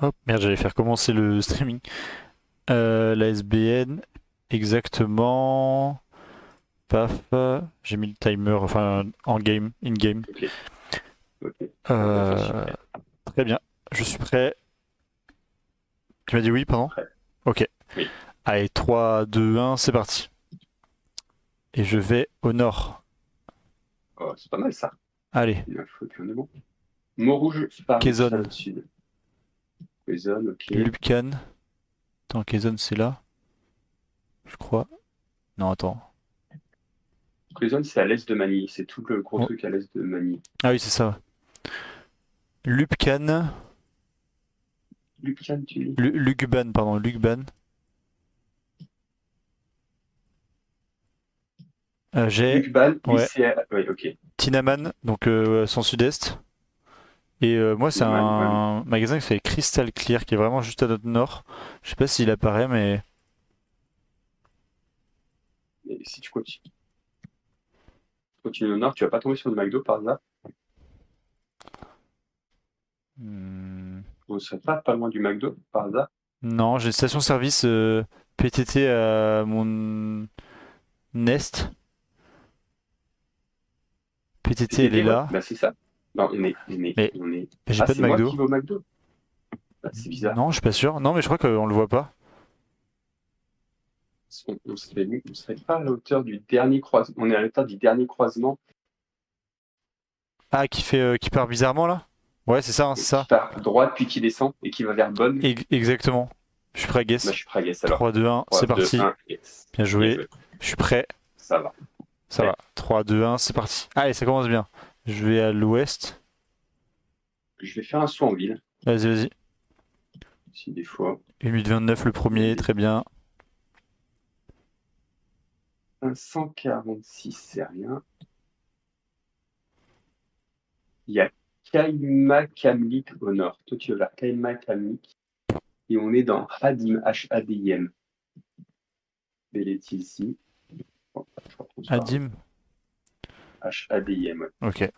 Hop, merde, j'allais faire commencer le streaming. La SBN, exactement. Paf, j'ai mis le timer, enfin en game, in-game. Ok, ok. J'en suis Euh, prêt. Très bien, je suis prêt. Tu m'as dit oui, pardon? Prêt. Ok. Oui. Allez, 3, 2, 1, c'est parti. Et je vais au nord. Oh, c'est pas mal ça. Allez, Il faut qu'on est bon. Montrouge, Paris, Quezon, Chalon-Sud. Quezon, ok. Lubcan. Attends, Quezon, c'est là, je crois. Non, attends. Quezon, c'est à l'est de Manille. C'est tout le gros Oh. truc à l'est de Manille. Ah oui, c'est ça. Lubcan, Lucane, tu dis? Lugban, pardon, Lugban. J'ai, Lucban, oui, ouais, c'est. Oui, ok. Tinaman, donc son sud-est. Et moi, c'est Tinaman, ouais, oui. un magasin qui fait Crystal Clear, qui est vraiment juste à notre nord. Je sais pas s'il apparaît, mais. Et si tu continues au nord, tu vas pas tomber sur le McDo par hasard? Hmm, On serait pas loin du McDo par hasard? non, j'ai une station-service PTT à mon est. PTT, elle est PTT, ouais, là. bah c'est ça. Non, Mais j'ai Ah, pas de c'est moi McDo. qui vais au McDo. Bah, c'est bizarre. Non, je suis pas sûr. Non, mais je crois qu'on le voit pas. On serait pas à la hauteur du dernier croisement. On est à la hauteur du dernier croisement Ah, qui part bizarrement là? Ouais, c'est ça, hein, c'est qui ça. part à droite puis qui descend et qui va vers Bonn. Exactement. Je suis prêt à Bah, guess. je suis prêt à guess alors. 3, 2, 1, c'est 3, 2, parti. 1, yes. Bien Bien joué. joué. Je suis prêt. Ça va. Ça va. Prêt. 3, 2, 1, c'est parti. Allez, ça commence bien. Je vais à l'ouest. Je vais faire un saut en ville. Vas-y, vas-y. Si des fois, 1 minute 29 le il y a premier, des très bien. 146, c'est rien. Il y a Kaymakamlik au nord. Toi, tu vas vers Kaymakamlik. Et on est dans Hadim, H-A-D-I-M. Beletizi. Bon, je crois qu'on se parle. Adim. H-A-D-I-M, ouais. Ok.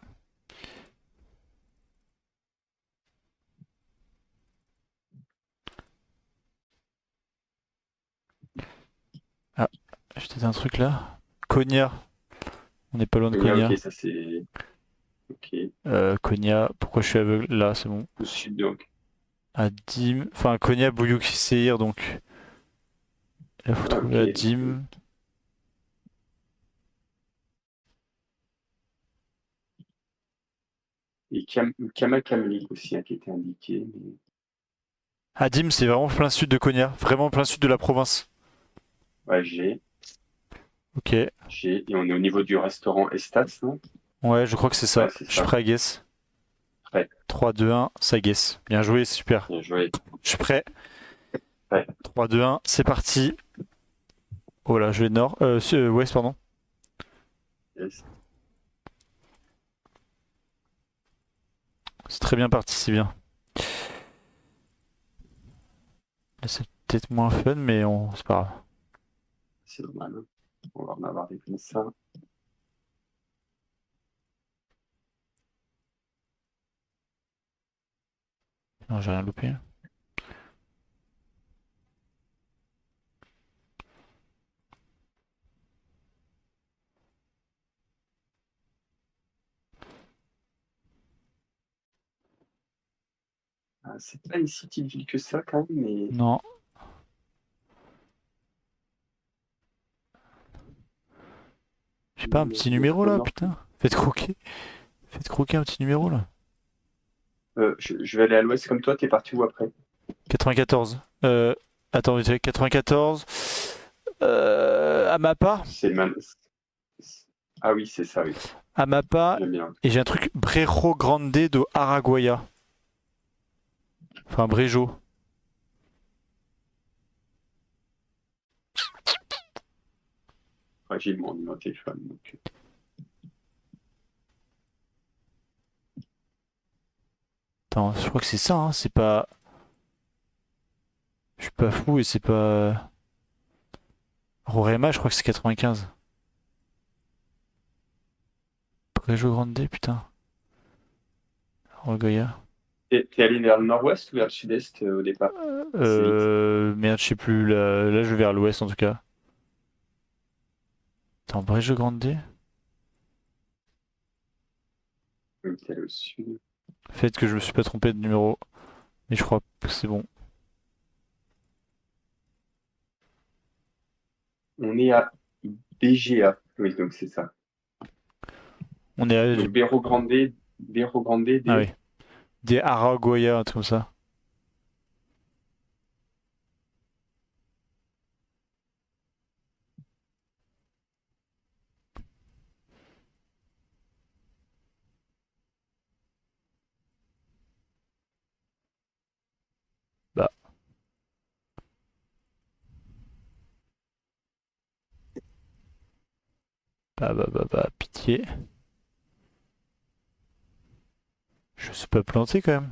Ah, j'ai peut-être un truc là. Konya. On n'est pas loin de Konya, ok, Konya. ça c'est. Ok. Konya. Pourquoi je suis aveugle? Là, c'est bon. Au sud, donc. Adim. Enfin, Konya, Bouyouk, Seir, donc. Là, faut Ah, trouver ok, ok. Adim. Et Kamakamlik aussi, hein, qui était indiqué. Adim, c'est vraiment plein sud de Konya. Vraiment plein sud de la province. Ouais, Ok. Et on est au niveau du restaurant Estats, non? Ouais, je crois que c'est Ouais, ça. c'est Je suis ça. prêt à guess. Prêt. 3, 2, 1, ça guess. Bien joué, c'est super. Bien joué. Je suis prêt. Prêt. 3, 2, 1, c'est parti. Oh là, je vais nord. Ouest, pardon. Yes. C'est très bien parti, c'est bien. Là, c'est peut-être moins fun, mais c'est pas grave. C'est normal, hein. On va en avoir des comme ça. Non, j'ai rien loupé. Ah, c'est pas une si petite ville que ça, quand même, mais. Non. J'ai pas un Il y a petit d'autres numéro au là, nord. putain. Faites croquer. Faites croquer un petit numéro là. Je vais aller à l'ouest comme toi, t'es parti où après? 94. Attends, vite fait, 94. Amapa. C'est man... Ah oui, c'est ça, oui. Amapa. J'aime bien. Et j'ai un truc Brejo Grande do Araguaia. Enfin, Brejo. Ouais, j'ai mon numéro de téléphone. Attends, je crois que c'est ça, hein. C'est pas. Je suis pas fou et c'est pas. Rorema, je crois que c'est 95. Brejo Grande, putain. Araguaia. T'es allé vers le nord-ouest ou vers le sud-est au départ? C'est vite. Merde, je sais plus. Là, je vais vers l'ouest en tout cas. Attends, Brejo Grande? Oui, t'es allé au sud. Fait que je me suis pas trompé de numéro. Mais je crois que c'est bon. On est à BGA. Oui, donc c'est ça. On est à... Donc Berro Grande, Ah des. oui. Des Aragoya, un truc comme ça. Bah, pitié. Je suis pas planté quand même.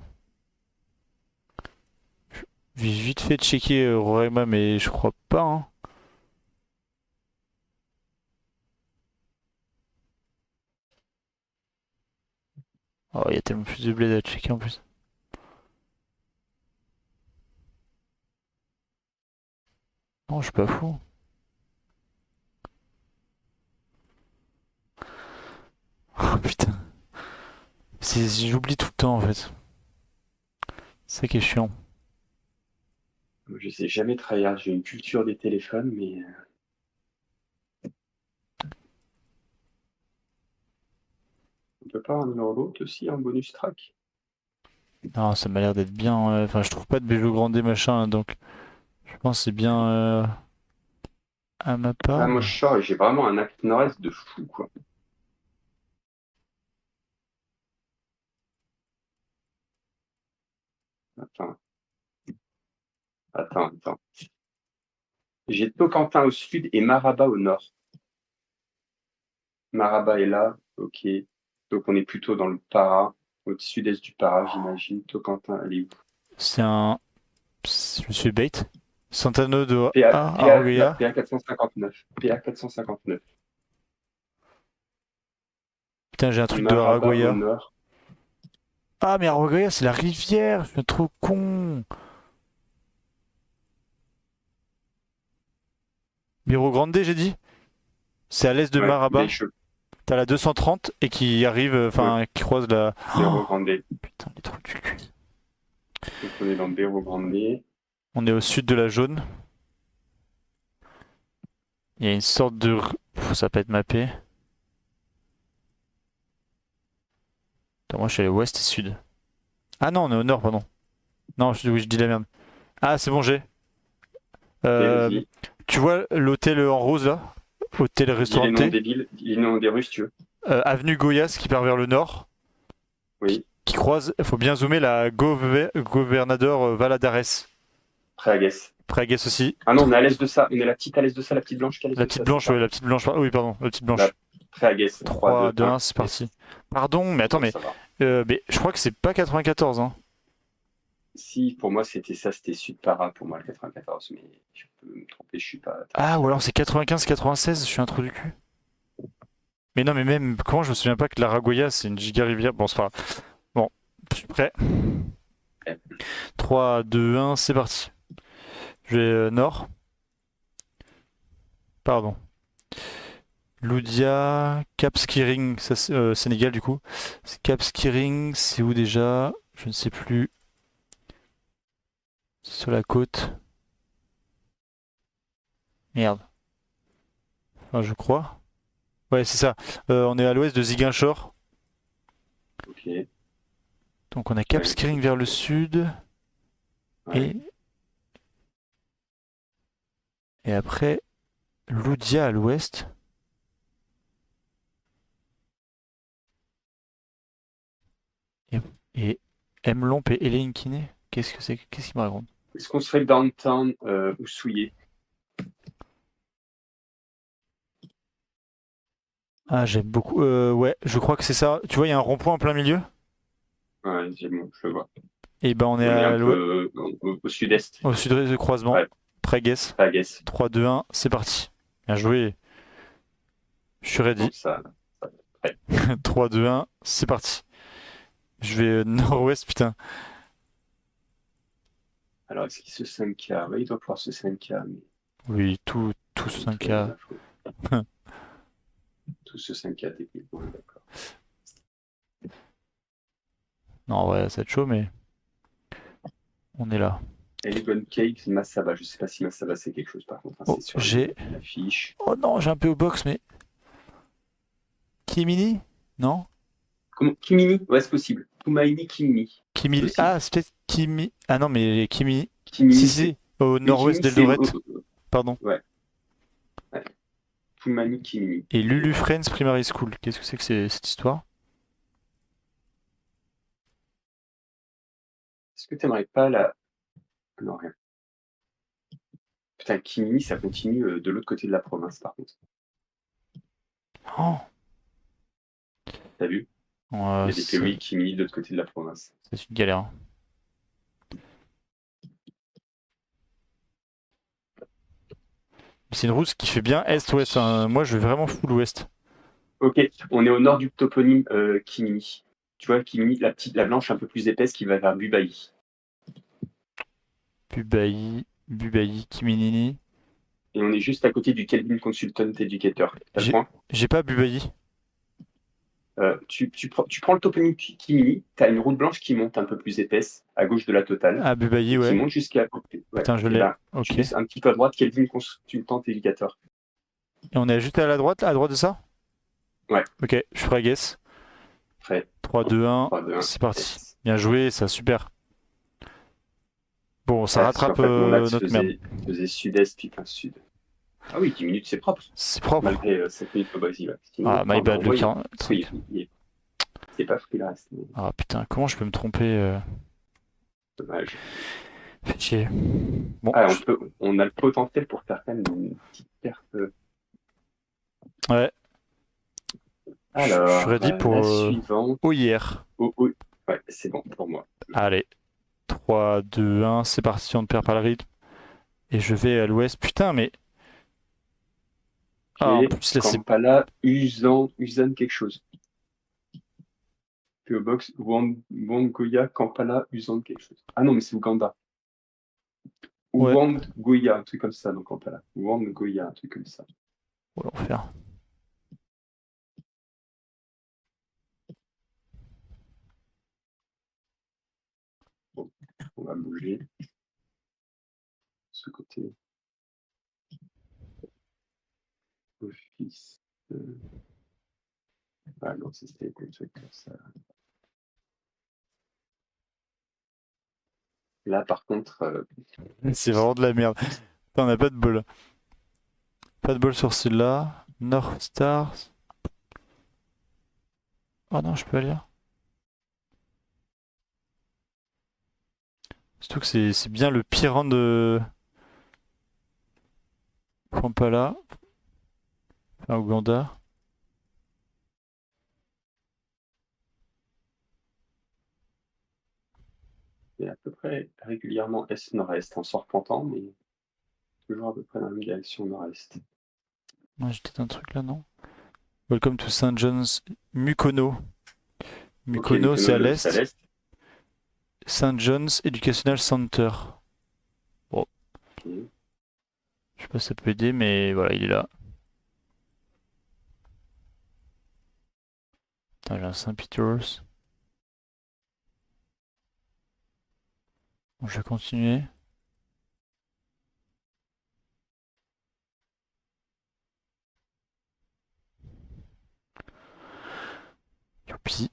J'ai vite fait checker Roraima, mais je crois pas, hein. Oh, il y a tellement plus de bled à checker en plus. Non, je suis pas fou. Oh putain. J'oublie tout le temps en fait. C'est ça qui est chiant. Je sais jamais tryhard. J'ai une culture des téléphones, mais on peut pas en numéro l'autre aussi en bonus track. Non, ça m'a l'air d'être bien. Enfin, je trouve pas de Bello Grande machin, donc je pense que c'est bien à ma Ah, part. moi, je sors et j'ai vraiment un acte nord-est de fou, quoi. Attends, attends. J'ai Tocquentin au sud et Maraba au nord. Maraba est là, ok. Donc on est plutôt dans le Para, au sud-est du Para, j'imagine. Tocquentin, elle est où? C'est un. Je me suis bait. Santano de Non, Argoya. PA 459. PA 459. Putain, j'ai un truc de Maraba au Aragoya. nord. Ah, mais Aragoya, c'est la rivière. Je suis trop con. Biro Grande, j'ai dit. C'est à l'est de Ouais, Maraba. T'as la 230 et qui arrive, ouais, enfin, qui croise la. Berro Grande. Putain, les trous du cul. Donc on est dans Berro Grande. On est au sud de la jaune. Il y a une sorte de. Ça peut être mappé. Attends, moi, je suis allé ouest et sud. Ah non, on est au nord, pardon. Non, oui, je dis la merde. Ah, c'est bon, j'ai. Ok, Euh, vas-y. Tu vois l'hôtel en rose là? Hôtel Dis les Restaurante. noms des villes, dis les noms des rues si tu veux. Avenue Goyas qui part vers le nord. Oui, Qui croise, il faut bien zoomer, la Governador Valadares. Praguès. Pragues aussi. Ah non, on est à l'est de ça. On est la petite à l'est de ça, la petite blanche qui est à l'est La de petite ça, c'est blanche, ouais, ça. la petite blanche. Oui, pardon, la petite La blanche. Praguès, 3, 3, 2, 2, 1. 1, c'est parti. Pardon, mais attends, Non, ça va. mais je crois que c'est pas 94, hein. Si, pour moi, c'était ça, c'était Sud Para, pour moi, le 94, mais je peux me tromper, je suis pas Ah, ou alors fiable. c'est 95, 96, je suis un trou du cul. Mais non, mais même, comment je me souviens pas que l'Aragoya c'est une giga rivière. Bon, c'est pas grave. Bon, je suis prêt. Ouais. 3, 2, 1, c'est parti. Je vais nord. Pardon. Loudia, Cap Skiring, ça, Sénégal du coup. Cap Skiring, c'est où déjà? Je ne sais plus. C'est sur la côte. Merde. Enfin, je crois. Ouais, c'est ça. On est à l'ouest de Ziguinchor. Ok. Donc on a Cap Ouais, Skiring vers le sud. ouais. Et, et après, Loudia à l'ouest. Et, et Emlomp et Hélène Kiné. Qu'est-ce que c'est? Qu'est-ce qu'il me raconte? Est-ce qu'on serait downtown ou souillé? Ah, j'aime beaucoup. Ouais, je crois que c'est ça. Tu vois, il y a un rond-point en plein milieu. Ouais, bon, je le vois. Et ben on est On est un à l'ouest, peu au sud-est. au sud du croisement. Ouais, Pragues. Praguès. 3, 2, 1, c'est parti. Bien joué. Je suis Bon, ready. ça, ouais. 3, 2, 1, c'est parti. Je vais nord-ouest, putain. Alors, est-ce qu'il se 5K? Oui, il doit pouvoir se 5K, mais Oui, tout bon, tout va bien 5K. l'info. Tout se 5K techniquement, d'accord. Non, ouais, ça va être chaud, mais on est là. Elegant Cake, Masaba. Je sais pas si Masaba c'est quelque chose par contre, hein, Oh, c'est sur j'ai. la fiche. Oh non, j'ai un peu au box, mais. Kimini? Non? Comment? Kimini? Ouais, c'est possible. Tumaini Kimini. C'est Kimili. possible. Ah, c'est peut-être Kimi. Ah non, mais Kimi. Si, Kimini, si, c'est. au Oui, nord-ouest Kimini, c'est. d'Eldoret. Pardon. Ouais, ouais. Tumaini Kimini. Et Ok. Lulu Friends Primary School. Qu'est-ce que c'est que cette histoire? Est-ce que t'aimerais pas la. Non, rien. Putain, Kimini, ça continue de l'autre côté de la province par contre. Oh, T'as vu? Il y a des POI Kimini de l'autre côté de la province. c'est une galère. C'est une route qui fait bien est-ouest. Hein. Moi, je vais vraiment full ouest. Ok, on est au nord du toponyme Kimini. Tu vois, Kimini, la blanche un peu plus épaisse qui va vers Bubaï. Bubaï, Kiminini. Et on est juste à côté du Kelvin Consultant Educator. T'as le J'ai point? j'ai pas Bubaï. Tu prends le toponyme Kimini, t'as une route blanche qui monte un peu plus épaisse à gauche de la totale Ah, Bubaï, et qui ouais. monte jusqu'à côté. Ouais, Putain, je et l'ai. ben, tu Ok. Et laisses un petit peu à droite Kelvin Consultant Educator. on est juste à droite de ça? Ouais, Ok, je ferai guess. prêt. 3, 2, 1. 3, 2, 1. C'est parti. Yes. Bien joué, ça, super. Bon, ça Ah, parce qu'en rattrape fait, mon axe notre merde. faisait sud-est, putain, sud. Ah oui, 10 minutes, c'est propre, C'est propre. malgré 7 minutes au Brésil. Ouais. Sinon, Ah, my enfin, on a bad, le envoyé. 40. Parce qu'il c'est pas pris le reste. Mais Ah putain, comment je peux me tromper dommage. Fait chier. Bon, Ah, on a le potentiel pour faire quand même une petite perte. ouais, je suis Alors, ready pour la suivante. OIR. Oh, oh. Ouais, c'est bon pour moi. Allez, 3, 2, 1, c'est parti, on ne perd pas le rythme. Et je vais à l'ouest. Putain, mais. Ah, en Ok, plus, là, c'est. Kampala, Usan quelque chose. PO Box, Wangoya, Kampala, Usan quelque chose. Ah non, mais c'est Ouganda. Ouais, Wangoya, un truc comme ça, donc Kampala. Wangoya, un truc comme ça. on va l'enfer. Bon, on va bouger de ce côté. Office. Ah non, c'était des trucs comme ça. Là, par contre, C'est vraiment de la merde. Putain, on n'a pas de bol. Pas de bol sur celui-là. North Stars. Oh non, je peux aller là. Surtout que c'est bien le pire rang de Kampala. Enfin, Ouganda. c'est à peu près régulièrement est-nord-est, en se repentant, mais toujours à peu près dans la même direction nord-est. Ouais, j'ai peut-être un truc là, non? Welcome to St. John's. Mukono. Ok, Mukono, c'est à Mykonos, c'est à l'est. l'est. St. John's Educational Center. Bon, Ok. je sais pas si ça peut aider, mais voilà, il est là. Putain, j'ai un Saint Peter's. Bon, je vais continuer. Youpi.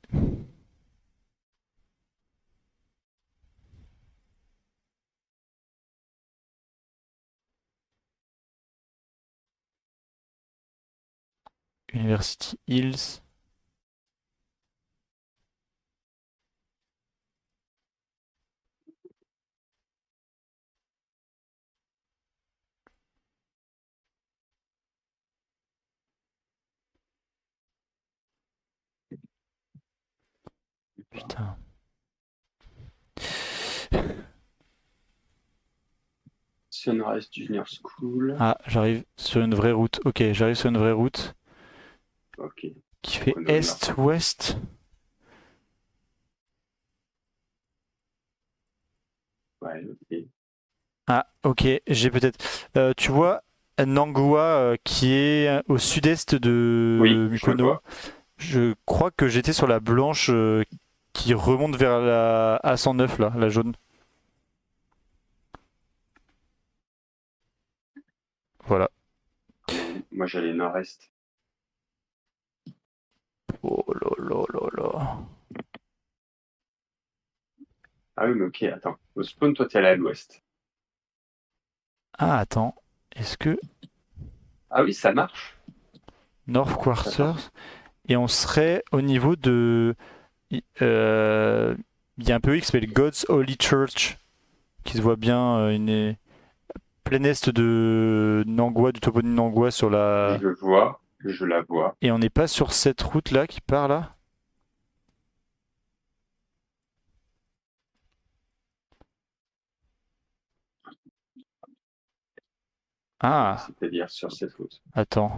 University Hills. Putain. Sunrise Junior School. Ah, j'arrive sur une vraie route. Ok, j'arrive sur une vraie route Ok, qui donc fait on est au nord. est-ouest. Ouais, ok. Ah, ok, j'ai peut-être. Tu vois, Nangua qui est au sud-est Oui, de je le Mukono. vois. Je crois que j'étais sur la blanche qui remonte vers la A109 là, la jaune. Voilà. Ah non, moi j'allais nord-est. Oh là là là là. Ah oui, mais ok, attends. Au spawn, toi, t'es allé à l'ouest. Ah, attends. Est-ce que Ah oui, ça marche. North Attends. Quarters et on serait au niveau de. Euh, Il y a un peu qui s'appelle God's Holy Church qui se voit bien une plein est de Nangua, du toponyme Nangua sur Je la. le vois, je la vois. Et on n'est pas sur cette route là qui part là? Ah, C'est-à-dire sur cette route. attends.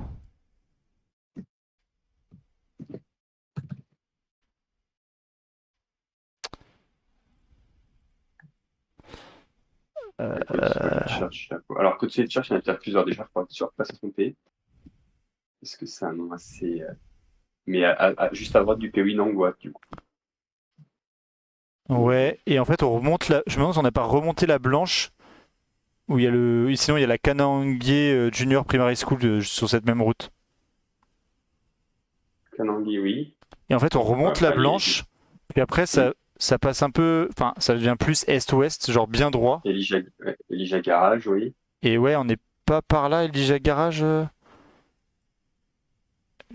La God's Holy Church, je la vois. Alors, God's Holy Church, il y en a peut-être plusieurs déjà, pour être sûr de ne pas se tromper. Parce que c'est un nom assez. Mais juste à droite du Pays Nangua, du coup. Ouais, et en fait on remonte là. Je me demande si on n'a pas remonté la blanche où il y a le. Sinon il y a la Kanangué Junior Primary School sur cette même route. Kanangi, oui. Et en fait on remonte la Enfin, blanche, puis après hmm. ça passe un peu. Enfin, ça devient plus est-ouest, genre bien droit. Elijah Garage, oui. Et ouais, on n'est pas par là, Elijah Garage.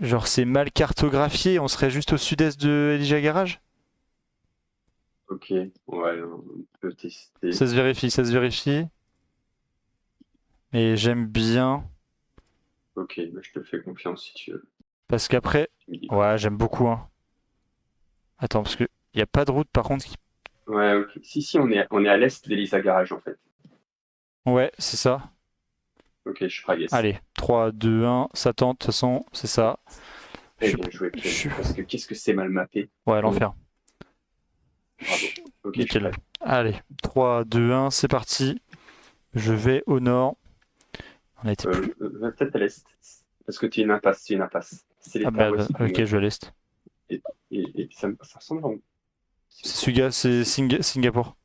Genre c'est mal cartographié, on serait juste au sud-est de Elijah Garage? Ok, ouais, on peut tester. Ça se vérifie, ça se vérifie. Et j'aime bien. Ok, bah, je te fais confiance si tu veux. Parce qu'après. Tu me dis quoi. Ouais, j'aime beaucoup, hein. Attends, parce que il n'y a pas de route par contre qui. Ouais, ok. Si, on est à l'est d'Elisa Garage, en fait. Ouais, c'est ça. Ok, je ferai yes. Allez, 3, 2, 1, ça tente, de toute façon, c'est ça. Je Très suis. bien joué, Je Clem. suis. Parce que qu'est-ce que c'est mal mappé. Ouais, l'enfer. Bravo. Ok, je suis Nickel. prêt. Allez, 3, 2, 1, c'est parti. Je vais au nord. On a été plus. Va peut-être à l'est. Parce que tu es une impasse, c'est une impasse. C'est Ah l'état merde, ouest pour ok, moi. je vais à l'est. Et ça ressemble à où? C'est Suga, c'est Singapour.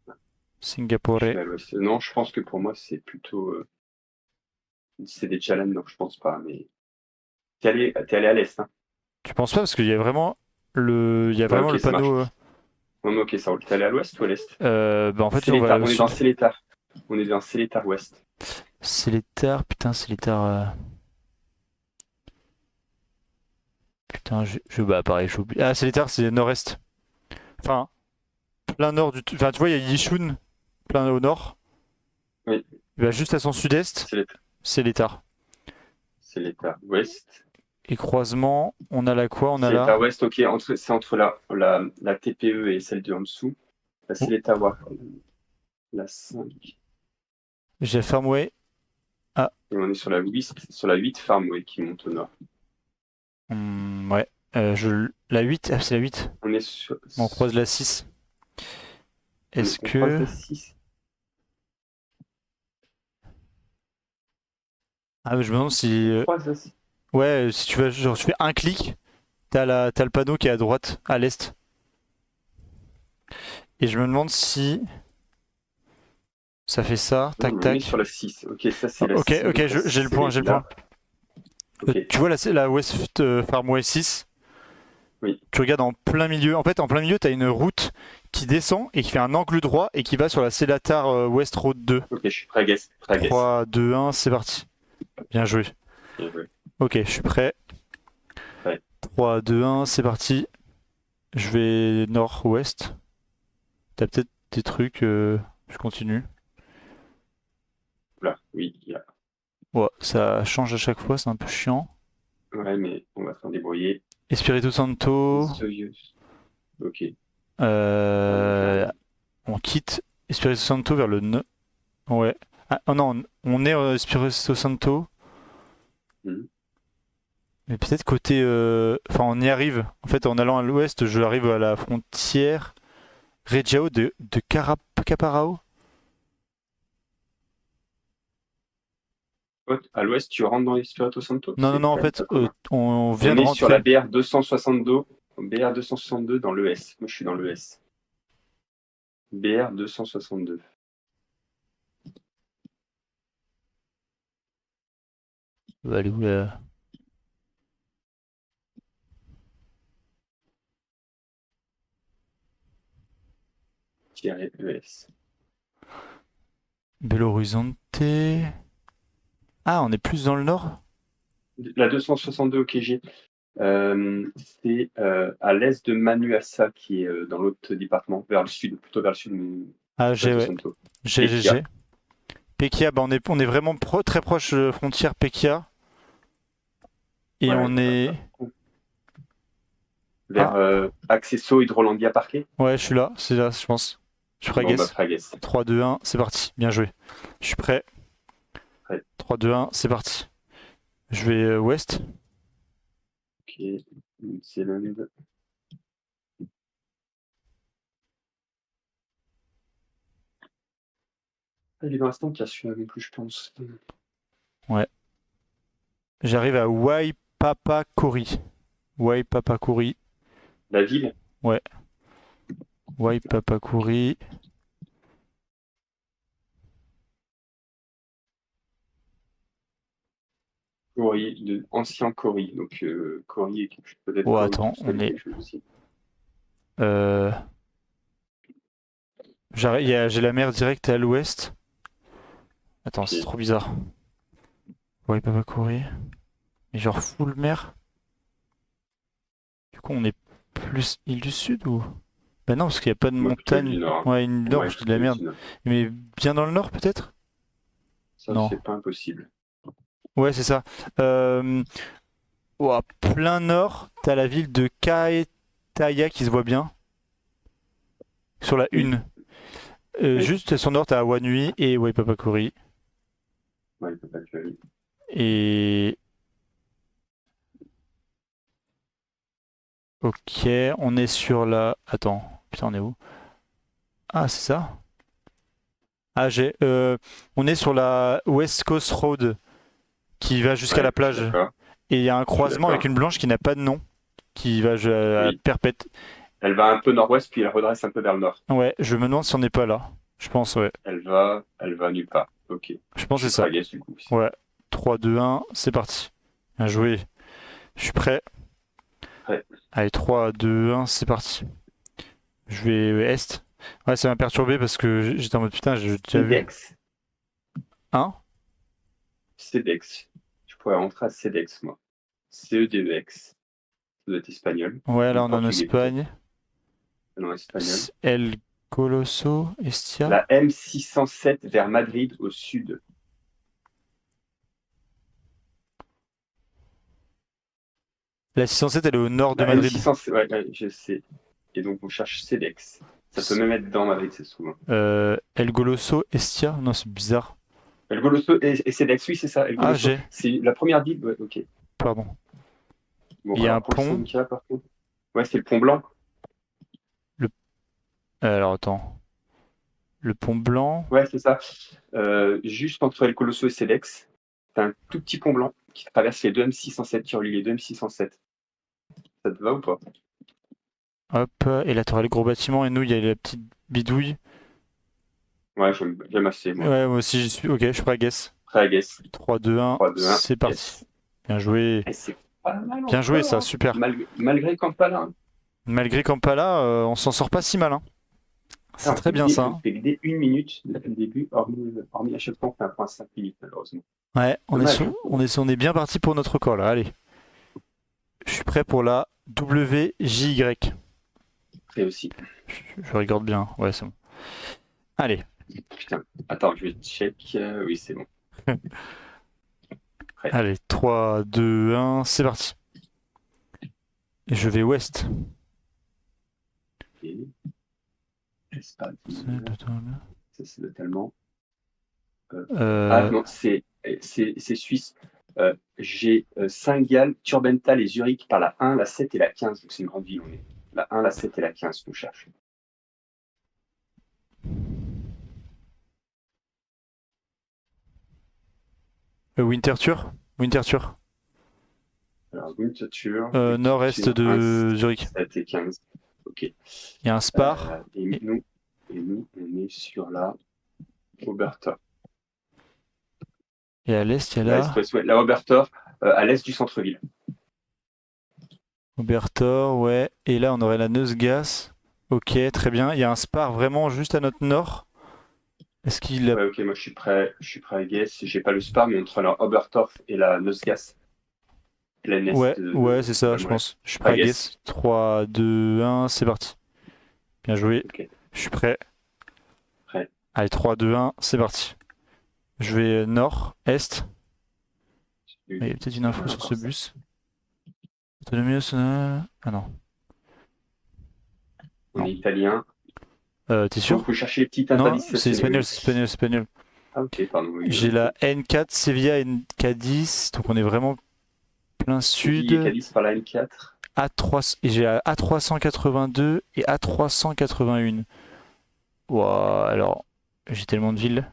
Je Singapourais. vais à l'ouest. Non, je pense que pour moi, c'est plutôt. C'est des challenges, non, je pense pas. Mais t'es allé à l'est, hein? Tu penses pas parce qu'il y a vraiment il y a Ouais, vraiment ok, le ça marche. panneau. Non, mais ok, ça roule. T'es allé à l'ouest ou à l'est? Bah en fait là on va Seletar, au on est dans sud. Seletar. On est dans Seletar ouest. C'est l'étard, putain, c'est l'étard. Putain, bah pareil, j'ai oublié. Ah, c'est l'étard, c'est nord-est. Enfin, plein nord du. Enfin, tu vois, il y a Yishun, plein au nord. Oui, Bah, juste à son sud-est, Seletar. c'est l'étard. Seletar ouest. Et croisement, on a la quoi? On a Seletar là. ouest, ok, c'est entre la TPE et celle de en dessous. La Oh, Seletar, la 5. j'ai Farmway. Ah, Et on est sur la 8 Farmway qui monte au nord. ouais. La 8, ah, c'est la 8. On est sur. On croise la 6. Est-ce On croise que. la 6. Ah, je me demande si. On croise la 6. Ouais, si tu vas, genre, tu fais un clic, t'as le panneau qui est à droite, à l'est. Et je me demande si ça fait ça, Non, tac mais on est tac. sur la 6. Ok, ça c'est la Ok, 6. ok, Donc la 6, j'ai le c'est point, j'ai le point. là. Ok, Tu vois la West Farmway 6, oui. tu regardes en plein milieu. En fait, en plein milieu, t'as une route qui descend et qui fait un angle droit et qui va sur la Selatar West Road 2. Ok, je suis prêt à guess. Prêt à guess. 3, 2, 1, c'est parti. Bien joué. Bien joué. Ok, je suis prêt. Prêt. 3, 2, 1, c'est parti. Je vais nord-ouest. T'as peut-être des trucs. Je continue. Là, oui, il y a. Ouais, ça change à chaque fois, c'est un peu chiant. Ouais, mais on va s'en débrouiller. Espirito Santo. Soyuz. Ok, Euh, j'arrive. on quitte Espirito Santo vers le nord. Ouais. Ah, oh non, on est Espirito Santo. Mhm. Mais peut-être côté. Enfin, on y arrive. En fait, en allant à l'ouest, je arrive à la frontière. Regiao de Caparao. À l'ouest, tu rentres dans l'Espirito Santo? Non, non, C'est non, en quand même fait, pas commun. on vient On de est sur la rentrer. BR 262, BR 262 dans l'ES. Moi, je suis dans l'ES. BR 262. Bah, elle est où, là? ES. Belo Horizonte. Ah, on est plus dans le nord? La 262 au KG, c'est à l'est de Manuassa, qui est dans l'autre département, vers le sud, plutôt vers le sud de Ah, j'ai, Espirito ouais. Santo. J'ai. Pekia, bah on est vraiment très proche de frontière Pekia. Et Ouais, on est. vers Ah, Accesso Hydrolandia Parquet. ouais, je suis là, c'est là, je pense. Je ferai Bon, bah, guess. Fragues. 3, 2, 1, c'est parti. Bien joué. Je suis prêt. Ouais. 3, 2, 1, c'est parti. Je vais ouest. Ok, New Zealand. Il est dans l'instant qu'il y a celui-là non plus, je pense. Ouais. J'arrive à Waipapakori. Waipapakori. La ville, Ouais. Waipapakori. ancien Cori. Donc, Cori est quelque chose, peut-être Oh, Cori attends, Foussel on est est. quelque chose aussi. Euh... J'ai la mer directe à l'ouest. Attends, c'est Ok. trop bizarre. Waipapakori. Mais genre full mer. Du coup, on est plus île du Sud ou? Bah non, parce qu'il n'y a pas de Moi, plutôt île montagne. du Nord. Ouais, une nord, Ouais, je dis de la plutôt île merde. du Nord. Mais bien dans le nord, peut-être? Ça, Non. c'est pas impossible. Ouais, c'est ça. Euh... ouah, plein nord, t'as la ville de Kaetaya qui se voit bien. Sur la Oui, 1. oui. Juste sur nord, t'as Wanui et Waipapakori. Ouais, il peut pas que oui. Et. Ok, on est sur la. Attends, putain, on est où? Ah, c'est ça? Ah, on est sur la West Coast Road qui va jusqu'à Ouais, la je suis plage. d'accord. Et il y a un Je suis croisement avec d'accord. une blanche qui n'a pas de nom, qui va à Oui. Perpète. Elle va un peu nord-ouest, puis elle redresse un peu vers le nord. Ouais, je me demande si on n'est pas là. Je pense, ouais. Elle va nulle part. Ok. Je pense Je que suis c'est ça. Fraguès, du coup. Ouais. 3, 2, 1, c'est parti. Bien joué. Je suis prêt. Ouais. Allez, 3, 2, 1, c'est parti. Je vais est. Ouais, ça m'a perturbé parce que j'étais en mode putain, j'ai déjà vu. CEDEX. Hein? CEDEX. Je pourrais rentrer à CEDEX, moi. CEDEX. Ça doit être espagnol. Ouais, Ou là on est en portugais, peut-être. Espagne. Non, espagnol. El Colosso, Estia. La M607 vers Madrid, au sud. La 607, elle est au nord de La Madrid. M607, ouais, ouais, je sais. Et donc, on cherche CEDEX. Ça peut même être dans Madrid, c'est souvent. El Goloso, Estia. Non, c'est bizarre. El Goloso et CEDEX, oui, c'est ça. El Ah, Goloso, j'ai. c'est la première ville. Ouais, ok. Pardon. Bon, Il y a un alors pour le pont. syndicat, par contre. Ouais, c'est le Pont Blanc. Le... alors attends. Le pont blanc. Ouais, c'est ça. Juste entre El Colosso et CEDEX, t'as un tout petit pont blanc qui traverse les deux M607, qui relie les deux M607. Ça te va ou pas? Hop. Et là, t'auras le gros bâtiment. Et nous, il y a la petite bidouille. Ouais, j'aime assez, moi. Ouais, moi aussi, j'y suis. Ok, je suis prêt à guess. Prêt à guess. 3, 2, 1. 3, 2, 1. C'est parti. Yes. Bien joué. Et c'est pas mal Bien joué, encore, ça. hein. Super. Malgré Kampala, hein. Malgré Kampala, on s'en sort pas si mal, hein. C'est Ah, très bien ça, on hein. fait guider 1 minute depuis le début, hormis à chaque fois on fait un point 5 minutes, malheureusement. Ouais, Dommage, hein. on est bien parti pour notre call, là. Allez. Je suis prêt pour la WJY. Prêt aussi. Je regarde bien. Ouais, c'est bon. Allez. Putain, attends, je vais check. Oui, c'est bon. Prêt. Allez, 3, 2, 1, c'est parti. Et je vais ouest. Et... Espagne. Ça, c'est totalement. Ah Euh, non, c'est suisse. J'ai Saint-Gall, Turbental et Zurich par la 1, la 7 et la 15. Donc c'est une grande ville, on est. La 1, la 7 et la 15 qu'on cherche. Winterthur? Winterthur. Alors, Winterthur, Nord-est Winterthur, 1, de Zurich. 7 et 15. Ok. Il y a un Spar. Et nous, on est sur la Obertorf. Et à l'est, il y a L'est, là. ouest, ouais, la Obertorf, à l'est du centre-ville. Obertor, ouais. Et là, on aurait la Neussgasse. Ok, très bien. Il y a un Spar vraiment juste à notre nord. Est-ce qu'il a... Ouais, ok, moi je suis prêt à guess. J'ai pas le Spar, mais entre la Obertorf et la Neussgasse, plein est Ouais, ouais, c'est de ça, la je Molaine. pense. Je suis Prêt prêt à à guess? guess. 3, 2, 1, c'est parti. Bien joué. Ok, Je suis prêt. prêt. Allez, 3, 2, 1, c'est parti. Je vais nord, est. Il y a peut-être une info sur ce Encore ça. bus. Autonomie, ah non. On Non. est italien. T'es Faut sûr? chercher les petits Non, indices c'est stationnés, espagnol, oui. c'est espagnol, c'est espagnol. Ah, ok, pardon, oui, J'ai la ok. N4, Sevilla N410, donc on est vraiment plein Séville et sud. Cadiz par la N4. A3, et j'ai la A382 et A381. Ouah, alors, j'ai tellement de villes.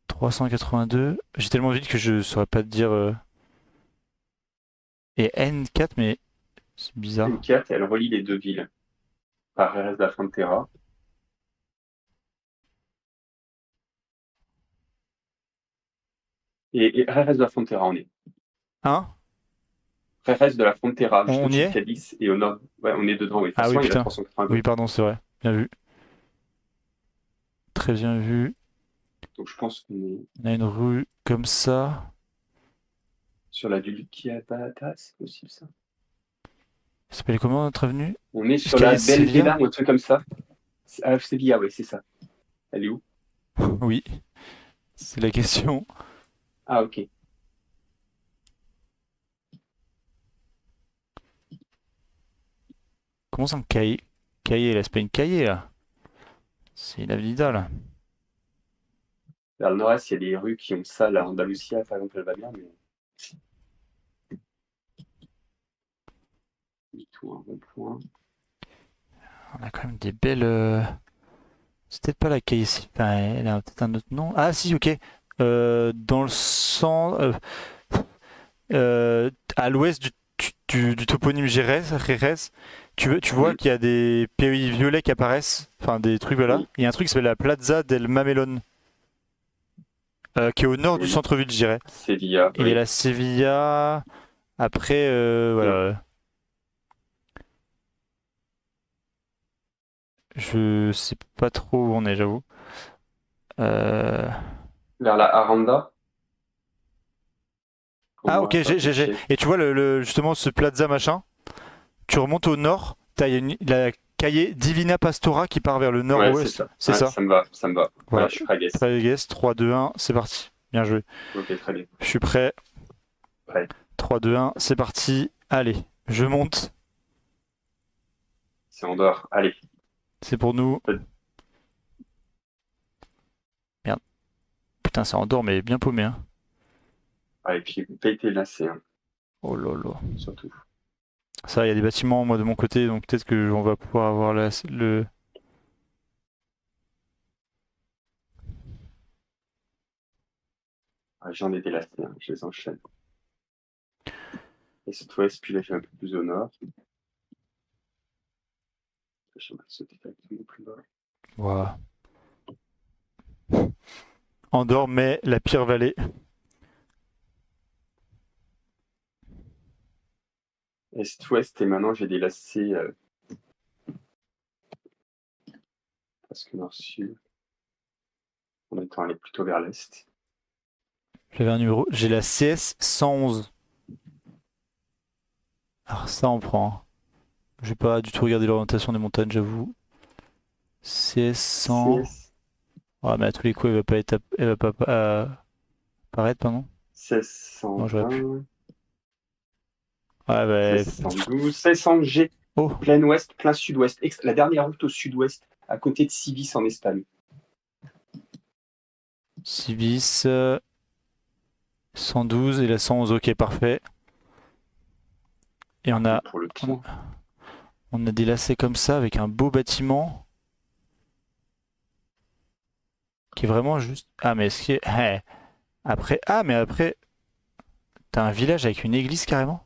382, j'ai tellement de villes que je saurais pas te dire. Et N4, mais c'est bizarre. N4, elle relie les deux villes par Jerez de la Frontera. Et Jerez de la Frontera, on est. Hein? Jerez de la Frontera, juste On y au-dessus de est? Cadiz et au nord. Ouais, on est dedans, oui. Ah oui, Forcément, il y a la putain. 382. Oui, pardon, c'est vrai. Bien vu. Très bien vu. Donc je pense qu'on est On a une rue comme ça. sur la Dulciabata, c'est possible ça? Ça s'appelle comment notre avenue? On est sur la Calle Sevilla? Belveda ou un truc comme ça. Ah, Sevilla, oui, c'est ça. Elle est où? Oui, c'est la question. Ah, ok. Comment ça, un cahier? Cahier, là, c'est pas une cahier, là. C'est une avenida, là. Vers le nord-est, il y a des rues qui ont ça. La Andalusia, par exemple, elle va bien, mais du tout un bon point. On a quand même des belles. C'est peut-être pas la cahier. Enfin, elle a peut-être un autre nom. Ah, si, ok. Dans le centre. À l'ouest du toponyme Jerez, tu vois Hmm, qu'il y a des pays violets qui apparaissent, enfin des trucs là. oui, Il y a un truc qui s'appelle la Plaza del Mamelon, qui est au nord du oui. centre-ville, je dirais. Sevilla, Et il y a oui. la Sevilla, après, Hmm. voilà. Je sais pas trop où on est, j'avoue. Euh, Vers la Aranda, Ah, comment ok, j'ai. affiché? Et tu vois, justement, ce Plaza machin, tu remontes au nord, il y a la cahier Divina Pastora qui part vers le Ouais, c'est nord-ouest. ça. C'est Ouais, ça. ça me va, ça me va. Voilà. Ouais, je suis prêt à guess. Très guess, 3, 2, 1, c'est parti. Bien joué. Ok, très bien. Je suis prêt. Prêt. 3, 2, 1, c'est parti. Allez, je monte. C'est Andorre. Allez. C'est pour nous. Merde. Putain, c'est Andorre, mais bien paumé. Hein. Et puis, pas été lassé, hein, Oh là là. surtout. Ça, il y a des bâtiments, moi, de mon côté, donc peut-être que on va pouvoir avoir le. J'en ai des lassés, hein, je les enchaîne. Et sud-ouest, puis là, j'ai un peu plus au nord. Je vais sauter directement plus bas. Ouah. Andorre, mais la pire vallée. Est-ouest, et maintenant, j'ai des lacets presque nord-sud, en étant allé plutôt vers l'est. J'avais un numéro. J'ai la CS 111. Alors ça, on prend. Hein. J'ai pas du tout regardé l'orientation des montagnes, j'avoue. CS 100. CS Ah, mais à tous les coups, elle va pas apparaître, pardon. Non, j'aurais pu. 1620, Ouais, bah. 1612, 1600 G, Oh, plein ouest, plein sud-ouest. La dernière route au sud-ouest, à côté de Civis en Espagne. Civis 112 et la 111, ok, parfait. Et Et pour le on, point, on a des lacets comme ça avec un beau bâtiment qui est vraiment juste. Ah, mais est-ce que. Après, ah, mais après, t'as un village avec une église carrément?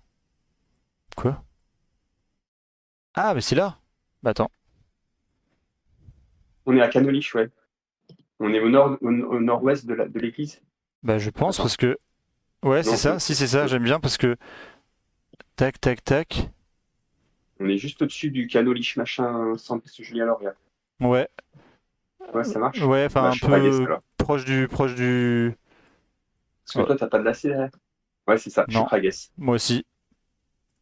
Quoi? Ah, mais c'est là. Bah attends. On est à Canolich, ouais. On est au nord-ouest de l'église. Bah je pense Attends, parce que... Ouais, c'est non, ça. Si c'est ça, j'aime bien parce que... Tac, tac, tac. on est juste au-dessus du Canolich machin centre Julien Lauriat. Ouais. Ouais, ça marche. Ouais, Bah, enfin je un suis Pragues peu alors. proche du... Parce que Oh, toi, t'as pas de lacet derrière. Ouais, c'est ça, je suis non, Pragues. moi aussi.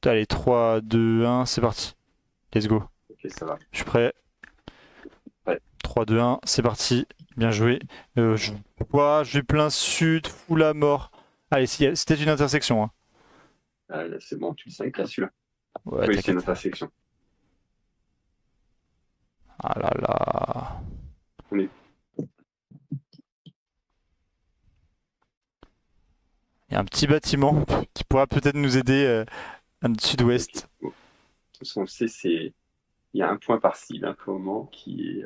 Allez, 3, 2, 1, c'est parti. Let's go. Ok, ça va. Je suis prêt. Ouais. 3, 2, 1, c'est parti. Bien joué. Je... Ouah, je vais plein sud, fou la mort. Allez, c'était une intersection. Hein. C'est bon, tu le sais là, celui-là. Ouais, Oui, c'est une t'inquiète. intersection. Ah là là. On est... Il y a un petit bâtiment qui pourra peut-être nous aider à notre Ok. sud-ouest. Bon. De toute façon, on sait, il y a un point par-ci, là, pour le moment, qui est.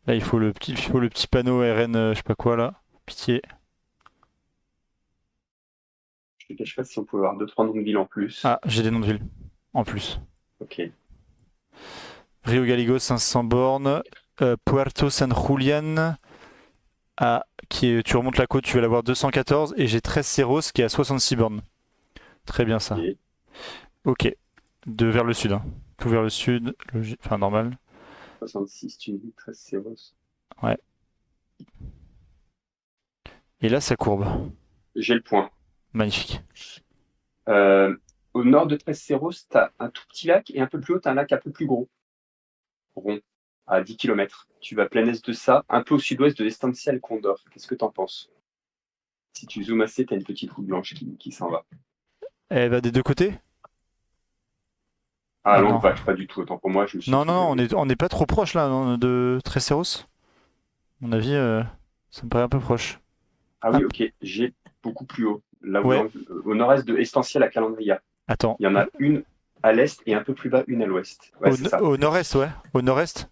Là, il faut le petit panneau RN, je sais pas quoi là. Pitié. Je te cache pas si on pouvait avoir deux, trois noms de villes en plus. Ah, j'ai des noms de villes. En plus. Ok. Rio Gallegos, 500 bornes. Puerto San Julián. Ah, tu remontes la côte, tu vas l'avoir 214. Et j'ai 13 Cerros qui est à 66 bornes. Très bien ça. Et Ok. De vers le sud. Hein. Tout vers le sud. Enfin, normal. 66, tu me dis 13 Céros. Ouais. Et là, ça courbe. J'ai le point. Magnifique. Euh, Au nord de 13 Céros, tu as un tout petit lac et un peu plus haut, tu as un lac un peu plus gros, rond, à 10 km. Tu vas plein est de ça, un peu au sud-ouest de l'Estancia Condor. Qu'est-ce que tu en penses? Si tu zoomes assez, tu as une petite route blanche qui s'en va. Elle va des deux côtés? Ah Ah non, non. pas du tout. Autant pour moi, je me suis Non, non, non, on trompé. est, on n'est pas trop proche là non, de Tresseros. À mon avis, ça me paraît un peu proche. Ah Ah, oui, ok, j'ai beaucoup plus haut. Là où ouais. au nord-est de Estancia à Calandria. Attends. Il y en a une à l'est et un peu plus bas, une à l'ouest. Ouais, Au, c'est ça. au nord-est, ouais. Au nord-est?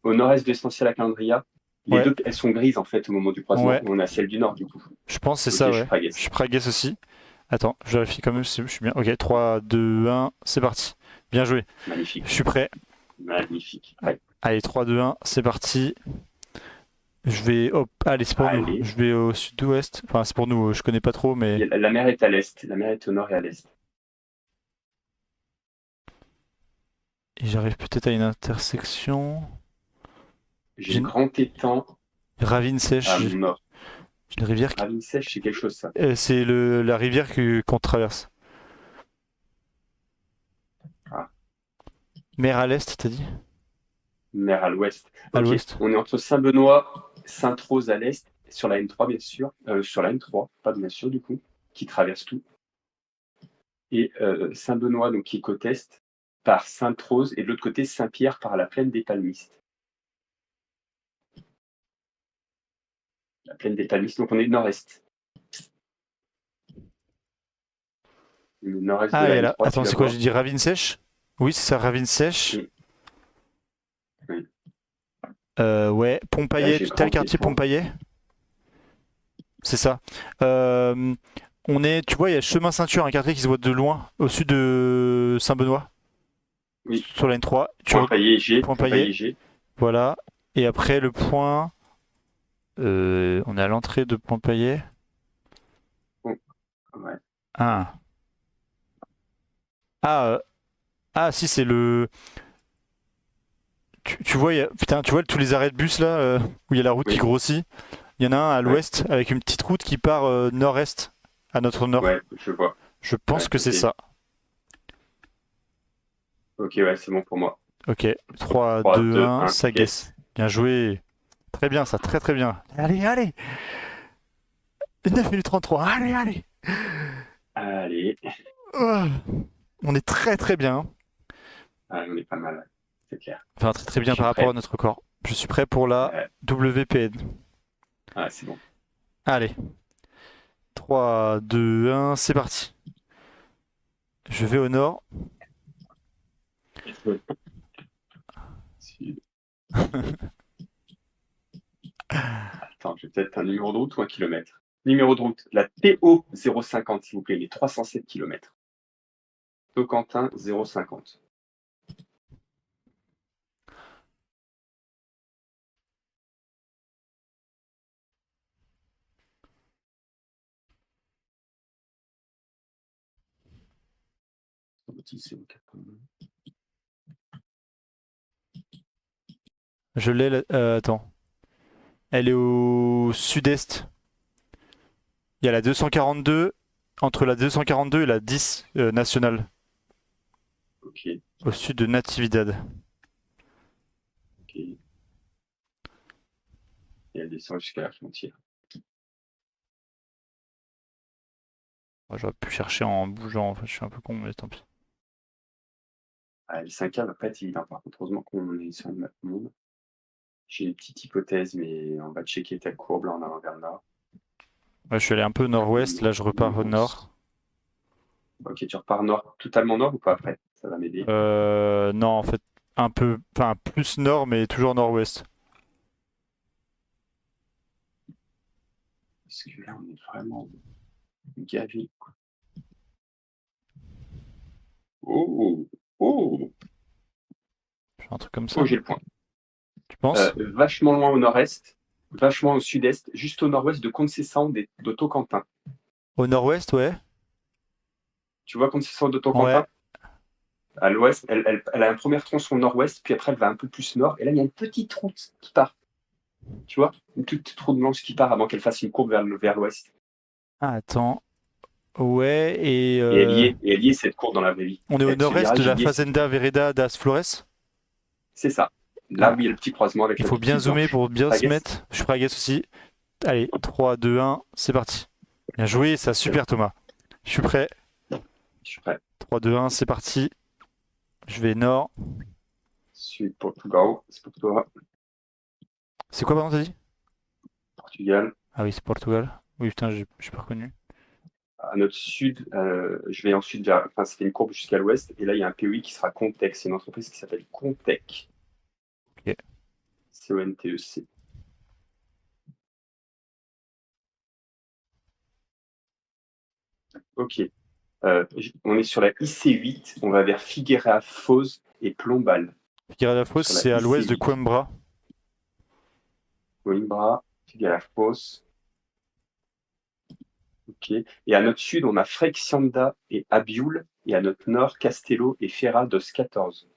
Au nord-est de Estancia à Calandria, les Ouais. deux, elles sont grises en fait au moment du croisement. Ouais. Et on a celle du nord du coup. Je pense que c'est Ok, ça, je suis ouais. Pragues. Je suis Pragues aussi. Attends, je vérifie quand même si je suis bien. Ok, 3, 2, 1, c'est parti. Bien joué. Je Magnifique. suis prêt. Magnifique. Ouais. Allez, 3, 2, 1, c'est parti. Je vais. Hop, allez, c'est pour nous. Allez. Je vais au sud-ouest. Enfin, c'est pour nous, je connais pas trop, mais. La mer est à l'est. La mer est au nord et à l'est. Et j'arrive peut-être à une intersection. J'ai J'ai le une grand étang ravine à sèche. mon nord. J'ai une rivière qui. Ravine sèche, c'est quelque chose ça. C'est la rivière qu'on traverse. Ah, Mer à l'est, t'as dit? mer à l'ouest. À Ok, l'ouest. on est entre Saint-Benoît, Sainte-Rose à l'est, sur la N3 bien sûr, sur la N3, pas bien sûr du coup, qui traverse tout. Et Saint-Benoît, donc qui est côte est, par Sainte-Rose, et de l'autre côté Saint-Pierre par la plaine des Palmistes. La plaine des Palmistes, donc on est nord-est. Le nord-est de Ah, la et là. N3, tu Attends, la c'est quoi? vois. J'ai dit ravine sèche? Oui, c'est ça, ravine sèche. Et, oui. Ouais, Là, Pompaillet. j'ai le T'as le grand quartier étang. Pompaillet? C'est ça. Euh, tu vois, il y a Chemin Ceinture, un quartier qui se voit de loin, au sud de Saint-Benoît, Oui, sur la N3. point paillé G, Point point Paillet, paillé G. voilà. Et après, le point. On est à l'entrée de Point Paillet. Oh, ouais. Ah. Ah, ah, si, c'est le. Tu vois, putain, tu vois tous les arrêts de bus là, où il y a la route qui Oui, grossit. Il y en a un à ouais, l'ouest, avec une petite route qui part nord-est, à notre nord. ouais, je vois. Je pense Ouais, que c'est ok. ça. Ok, ouais, c'est bon pour moi. Ok, 3, 3, 2, 2, 1, 1, ça guesse. guess. Bien joué. Très bien, ça, très très bien. Allez, allez. 9 minutes 33, allez, allez. Allez, Oh, on est très très bien. ah, on est pas mal, c'est clair. Enfin, très très Je bien suis par rapport à prêt. notre corps. Je suis prêt pour la WPN. Ah, c'est bon. Allez, 3, 2, 1, c'est parti. Je vais au nord. Sud. Attends, j'ai peut-être un numéro de route ou un kilomètre. Numéro de route, la TO 050, s'il vous plaît, les 307 km. Tocantin 050. Je l'ai. Attends. Elle est au sud-est. Il y a la 242. Entre la 242 et la 10 nationale. Ok, Au sud de Natividad. ok. Et elle descend jusqu'à la frontière. Ouais, j'aurais pu chercher en bougeant. Enfin, je suis un peu con, mais tant pis. Ah, le 5K va pas être évident, par contre. Heureusement qu'on est sur une map monde. J'ai une petite hypothèse, mais on va checker ta courbe là en allant vers le nord. Ouais, je suis allé un peu nord-ouest. Là, je repars au nord. Ok, tu repars nord, totalement nord ou pas après? Ça va m'aider. Non, en fait, un peu. Enfin, plus nord, mais toujours nord-ouest. Parce que là, on est vraiment gavé. Oh, oh, Je fais un truc comme oh, ça. j'ai le point. Tu penses? Vachement loin au nord-est, vachement au sud-est, juste au nord-ouest de Concession de Tocantin. Au nord-ouest, ouais. Tu vois Concession de Ouais. Tocantin? À l'ouest, elle a un premier tronçon nord-ouest, puis après elle va un peu plus nord, et là il y a une petite route qui part. Tu vois? Une toute route blanche qui part avant qu'elle fasse une courbe vers l'ouest. Ah, attends. Ouais, et Et elle y est cette courbe dans la vraie vie. on est au Avec ce nord-est de virage, la il y est cette Fazenda courbe. Vereda das Flores. C'est ça. Là où il y a Ah, le petit croisement avec il la faut bien petite zoomer blanche. pour bien se Taguès? mettre. Je suis prêt à guess aussi. Allez, 3, 2, 1, c'est parti. Bien joué, ça super Thomas. Je suis prêt. Je suis prêt. 3, 2, 1, c'est parti. Je vais nord. Sud, Portugal, c'est pour toi. C'est quoi, pardon, t'as dit? Portugal. Ah oui, c'est Portugal. Oui, putain, j'ai pas reconnu. À notre sud, je vais ensuite vers, enfin, ça fait une courbe jusqu'à l'ouest, et là, il y a un POI qui sera Contec. C'est une entreprise qui s'appelle Contec. Ok. Contec. Ok. On est sur la IC8, on va vers Figueira, Foz et Plombal. Figueira da Foz, Sur la c'est à l'ouest de IC8. Coimbra. Coimbra, Figueira, Foz. Ok. Et à notre sud, on a Frexianda et Abiul, et à notre nord, Castello et Ferra dos 14.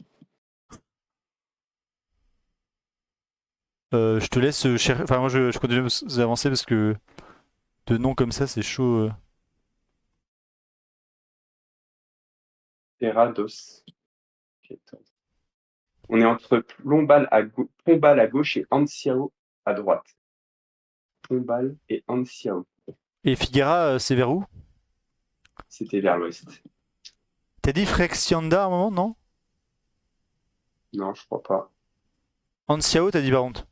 Je te laisse chercher. Enfin, moi, je continue à avancer parce que de noms comme ça, c'est chaud. Ferra dos 14. On est entre Pombal à gauche et Anciao à droite. Pombal et Anciao. Et Figueira, c'est vers où? C'était vers l'ouest. T'as dit Frexianda à un moment, non? Non, je crois pas. Anciao, t'as dit par contre.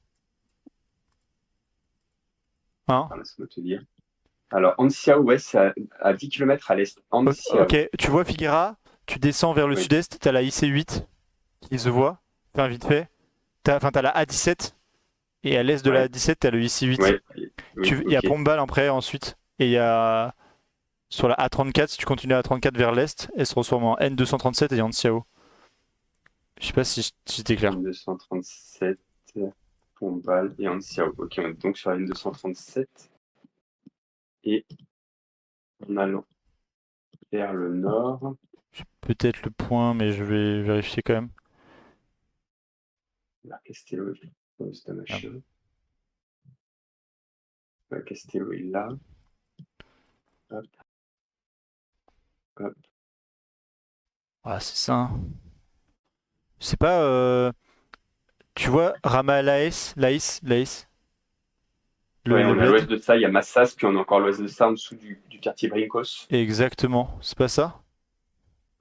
Hein? Ah, laisse-moi te dire. Alors, Anciao, ouais, c'est à 10 km à l'est. Ok, Anciao. tu vois Figueira, tu descends vers le Oui, sud-est, t'as la IC8 qui se voit, enfin vite fait. Enfin, t'as la A17, et à l'est de la ouais, A17, t'as le IC8. ouais, oui, Il y a ok. Pombal après, ensuite, et il y a sur la A34, si tu continues la A34 vers l'est, elle se transforme en N237 et Anciao. Je sais pas si c'était clair. N237, Pombal et Anciao. Ok, on est donc sur la N237. Et en allant vers le nord, Peut-être le point, mais je vais vérifier quand même. la Castello est pose de Merde. machin. La Castello est là. Hop, hop. Ah, c'est ça, hein. C'est pas. Tu vois, Rama Laïs, Ouais, le on est à l'ouest bled? de ça, il y a Massas, puis on est encore à l'ouest de ça, en dessous du quartier Brincos Exactement, c'est pas ça?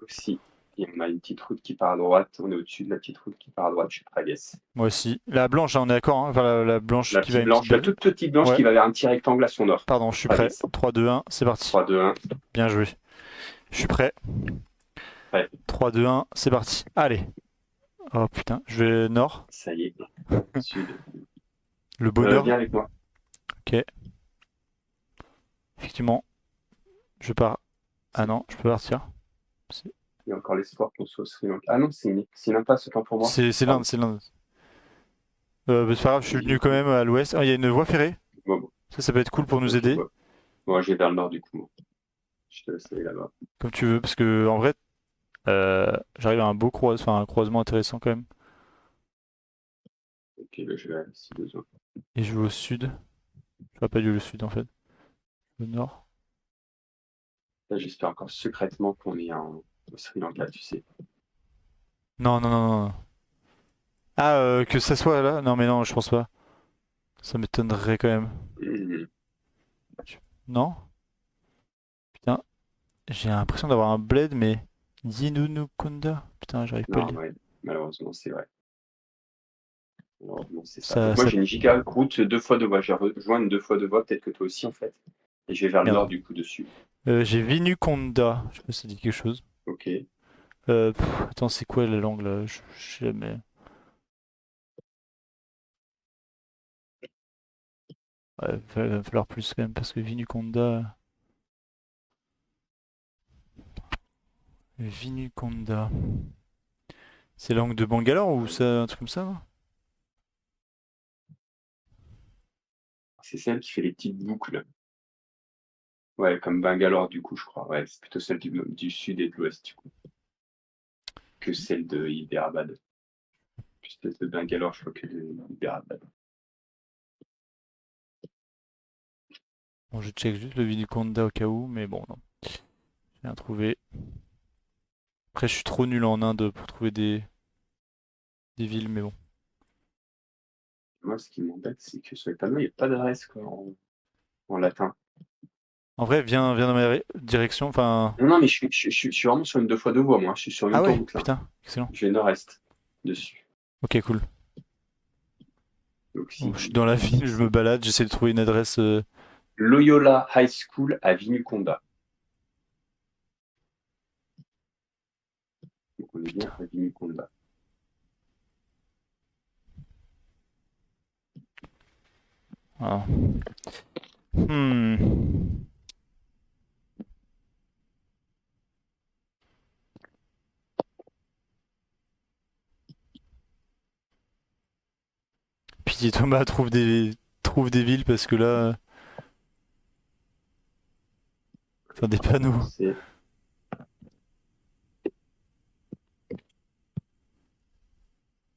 aussi. Et on a une petite route qui part à droite, on est au-dessus de la petite route qui part à droite, je suis près, yes. Moi aussi. La blanche, hein, on est d'accord, hein. Enfin, la blanche La qui va à petite une petite blanche, la belle. toute petite blanche Ouais, qui va vers un petit rectangle à son nord. pardon, Je je suis suis près, prêt. yes. 3, 2, 1, c'est parti. 3, 2, 1, Bien joué. Je suis prêt. prêt. 3, 2, 1, c'est parti. Allez. Oh putain, je vais nord. Ça y est. Sud. Le Viens bonheur. avec moi. Ok. Effectivement, je pars. Ah non, je peux partir. C'est Il y a encore l'espoir qu'on soit au Sri Lanka. Ah non, c'est une impasse, autant pour moi. c'est Pardon. l'Inde, c'est l'Inde. Bah, c'est pas grave, je suis venu Vas-y. quand même à l'ouest. Ah, il y a une voie ferrée. Bon, Ça peut être cool pour nous ok, aider, bon. Bon, je vais vers le nord du coup. Moi. Je te laisse aller là-bas. comme tu veux, parce que en vrai, j'arrive à un beau enfin, un croisement intéressant quand même. Ok, là, je vais aller si besoin. Et je vais au sud. Je pas du le sud en fait. Le nord. Là, j'espère encore secrètement qu'on est au Sri Lanka, tu sais. Non, non, non, non. Ah, que ça soit là? Non, mais non, je pense pas. Ça m'étonnerait quand même. Mmh. Non? Putain, j'ai l'impression d'avoir un bled, mais. Yinunukunda? Putain, j'arrive pas à le Non, lire. ouais, malheureusement, c'est vrai. Malheureusement, c'est ça. Ça, Donc, moi, ça... j'ai une giga route 2 fois 2 voies. Je vais rejoindre 2 fois 2 voies, peut-être que toi aussi, en fait. Et je vais vers le nord, Merde. du coup, dessus. J'ai Vinukonda. Je sais pas si ça dit quelque chose. Ok. Attends, c'est quoi la langue là? Je sais jamais. Ouais, va falloir plus quand même, parce que Vinukonda. Vinukonda. C'est la langue de Bangalore ou ça, un truc comme ça, non? C'est celle qui fait les petites boucles. Ouais, comme Bangalore, du coup, je crois. Ouais, c'est plutôt celle du sud et de l'ouest, du coup, que celle de Hyderabad. Plus peut-être de Bangalore, je crois, que de Hyderabad. Bon, je check juste le Vinukonda au cas où, mais bon, non. J'ai rien trouvé. Après, je suis trop nul en Inde pour trouver des villes, mais bon. Moi, ce qui m'embête, c'est que sur les panneaux, il n'y a pas d'adresse, quoi, en latin. En vrai, viens dans ma direction. Enfin. Non, non, mais je suis vraiment sur une 2 fois 2 voies, moi. Je suis sur une Ah ouais, autoroute, là. putain, excellent. Je vais nord-est dessus. Ok, cool. Donc, Bon, je suis dans la ville, je me balade, j'essaie de trouver une adresse. Loyola High School à Vinukonda. Donc, on est bien Putain. à Vinukonda. Ah. Hmm. Pitié Thomas, trouve des villes parce que là. Enfin, des On va panneaux. commencer.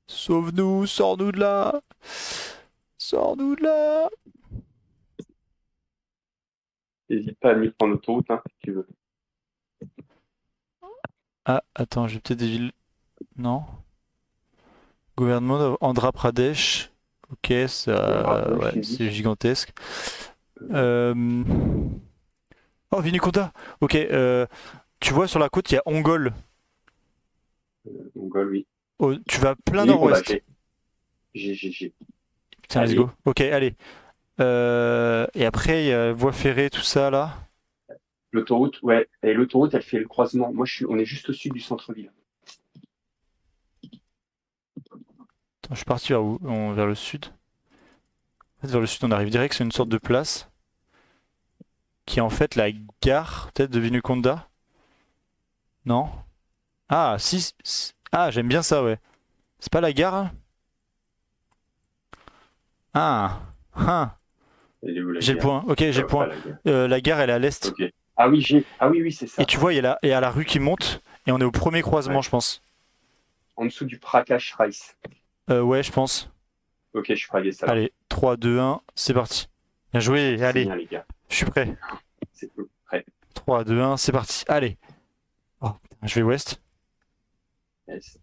Sauve-nous, sors-nous de là! Sors-nous de là! N'hésite pas à venir prendre l'autoroute, hein, si tu veux. Ah, attends, j'ai peut-être des villes. Non? Gouvernement de Andhra Pradesh. Ok, ça. Rappelez, je Ouais, t'ai c'est dit. gigantesque. Euh, Euh... Oh, Vinukonda! Ok, tu vois sur la côte, il y a Ongole. Mongol, oui. Tu vas plein Vinukonda, nord-ouest. j'ai. Putain, let's Allez, go. Ok, allez. Et après, il y a voie ferrée, tout ça là. l'autoroute, ouais. Et l'autoroute, elle fait le croisement. On est juste au sud du centre-ville. Attends, je suis parti vers où? Vers le sud. En fait, vers le sud, on arrive direct sur une sorte de place qui est en fait la gare, peut-être de Vinukonda. Non? Ah, si. Ah, j'aime bien ça, ouais. C'est pas la gare, hein? Ah, ah. Elle est où la J'ai le gare? point. Ok, j'ai le Pas point. la gare. La gare, elle est à l'est. Ok. Ah oui, Ah oui, oui, c'est Et ça. tu vois, il y a la rue qui monte. Et on est au premier croisement, Ouais. je pense. En dessous du Prakash Rice. Ouais, je pense. Ok, je suis prêt à aller ça alors. Allez, 3, 2, 1, c'est parti. Bien joué, C'est allez. bien, les gars. Je suis prêt. C'est cool. Prêt. 3, 2, 1, c'est parti. Allez. Oh, putain, je vais ouest. Yes.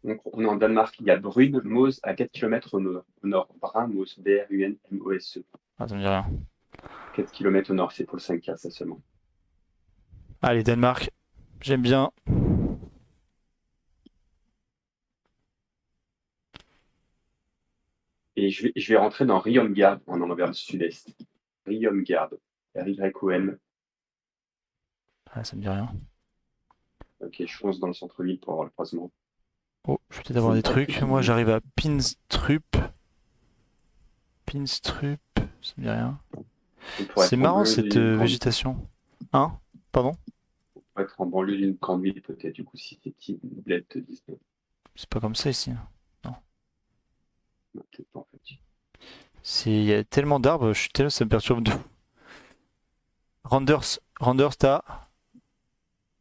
Donc, on est en Danemark. Il y a Brune, Mose à 4 km au nord. Au nord. Brun, Mose, Brunmose. Ah, ça me dit rien. 4 km au nord, c'est pour le 5K, ça seulement. Allez, Danemark. J'aime bien. Et je vais rentrer dans Ryomgard, en allant vers le sud-est. Ryomgard. R-Y-O-M. Ah, ça me dit rien. Ok, je fonce dans le centre-ville pour avoir le croisement. Oh, je vais peut-être C'est avoir une des très trucs. petite Moi, ville. j'arrive à Pinstrup. Pinstrup. ça me dit rien. On pourrait C'est être en marrant banlieue cette d'une grande- végétation. Hein? Pardon? on pourrait être en banlieue d'une grande ville, peut-être, du coup, si c'est petit, une bled de Disney. C'est pas comme ça ici, hein. Non. Non, peut-être pas, en fait. Il y a tellement d'arbres, ça me perturbe de fou. Randers, t'as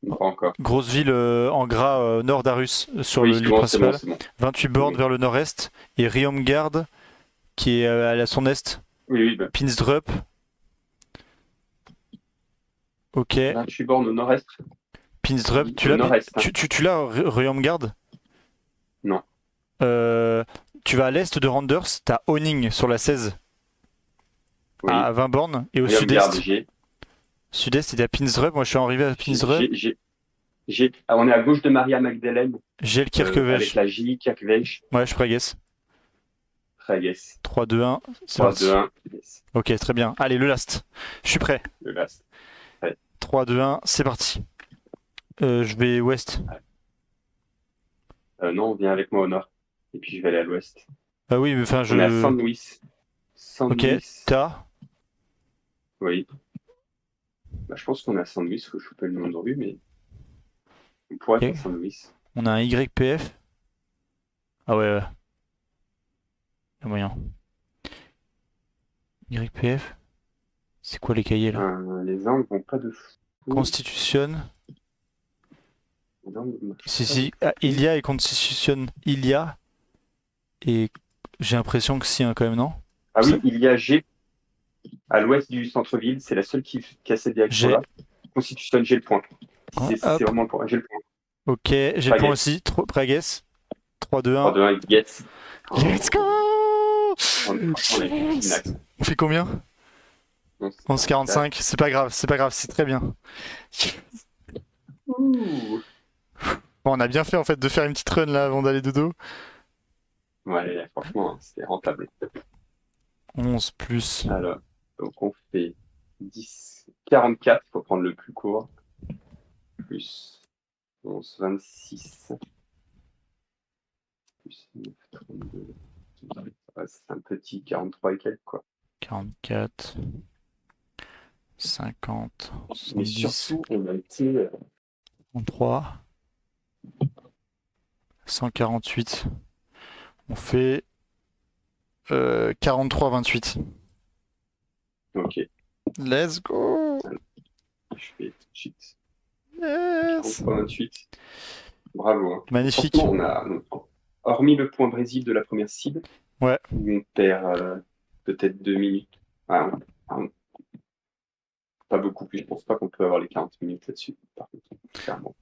Non, pas encore. grosse ville en gras nord d'Arus sur Oui, le c'est lit bon, c'est bon, principal. c'est bon. 28 bornes Oui, vers le nord-est. Et Riomgard qui est à son est. oui, oui, bah, Pinsdrup. Ok. 28 bornes au nord-est. Pinsdrup. Tu Au l'as, nord-est, hein. tu l'as, Riomgard? Non. Euh, Tu vas à l'est de Randers, t'as Oning sur la 16 Oui. à 20 bornes. Et au Regarde, sud-est, sud-est, il y a Pinsdrup. Moi, je suis arrivé à j'ai, Pinsdrup. on est à gauche de Maria Magdalene, avec Gelkirkevej. la J, Kirkvej, Ouais, je préguesse. très yes. 3, 2, 1, c'est 3, 2, parti. 1, yes. Ok, très bien. Allez, le last. Je suis prêt. Le last. Ouais. 3, 2, 1, c'est parti. Je vais ouest. Non, viens avec moi au nord. Et puis je vais aller à l'ouest. Ah oui, mais enfin, On est à je. San Luis. San Ok, Luis. t'as. Oui. Bah, je pense qu'on est à San Luis, faut choper le nom de rue, mais on pourrait être à Ok. San Luis. On a un YPF. Ah ouais, ouais. Y a moyen. YPF. C'est quoi les cahiers là? Les angles vont pas de fou. Constitution. Les angles marchent Si, pas de si. Ah, fou. Ilia et Constitution. Ilia. Et j'ai l'impression que si, hein, quand même, non? Ah Ça- oui, il y a G à l'ouest du centre-ville. C'est la seule qui a cette J'ai. direction-là. Constitution, j'ai le point. C'est Hop. vraiment le point. J'ai le point. Ok, j'ai le point Pragues. aussi. Pragues. 3, 2, 3, 1. 2, 1, yes. Let's go! On est Yes. On fait combien? 11,45. C'est pas grave, c'est pas grave, c'est très bien. Ouh. Bon, on a bien fait en fait de faire une petite run là avant d'aller dodo. Ouais, franchement, c'était rentable. 11 plus. Alors, donc on fait 10, 44, il faut prendre le plus court, plus 11, 26, plus 9, 32. Ouais, c'est un petit 43 et quelques, quoi. 44. 50. Mais 70. surtout, on a été 33. 148. On fait 43, 28. ok, Let's go! je fais tout de suite. Yes! 43, 28. Bravo, hein. Magnifique. Franchement, hormis le point Brésil de la première cible, Ouais. où on perd peut-être 2 minutes. Ah, pas beaucoup plus, je pense pas qu'on peut avoir les 40 minutes là-dessus, par contre, clairement.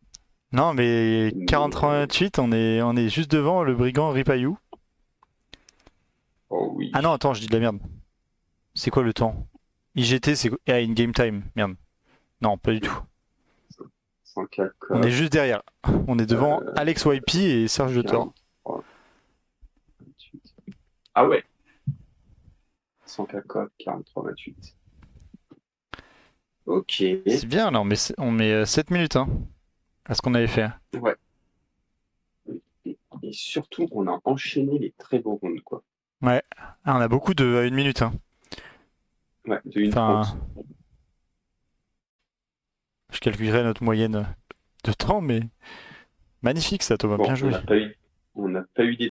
Non, mais Mais, 43, 28, on est juste devant le brigand Ripayou. oh oui. Ah non, attends, je dis de la merde. C'est quoi le temps? IGT, c'est quoi? Ah, in game time. Merde. Non, pas du tout. 104 On est juste derrière. On est devant Euh, Alex YP et Serge Le Thor. 43, 28. Ah ouais. 104 code, 43, 28. Ok. C'est bien, là, on met 7 minutes hein, à ce qu'on avait fait. Ouais. Et surtout, on a enchaîné les très beaux rounds, quoi. Ouais. Ah, on a beaucoup de 1 minute. Hein. Ouais, de 1 Enfin, 30. je calculerai notre moyenne de temps, mais magnifique ça, Thomas. Bon, Bien joué. on n'a pas eu des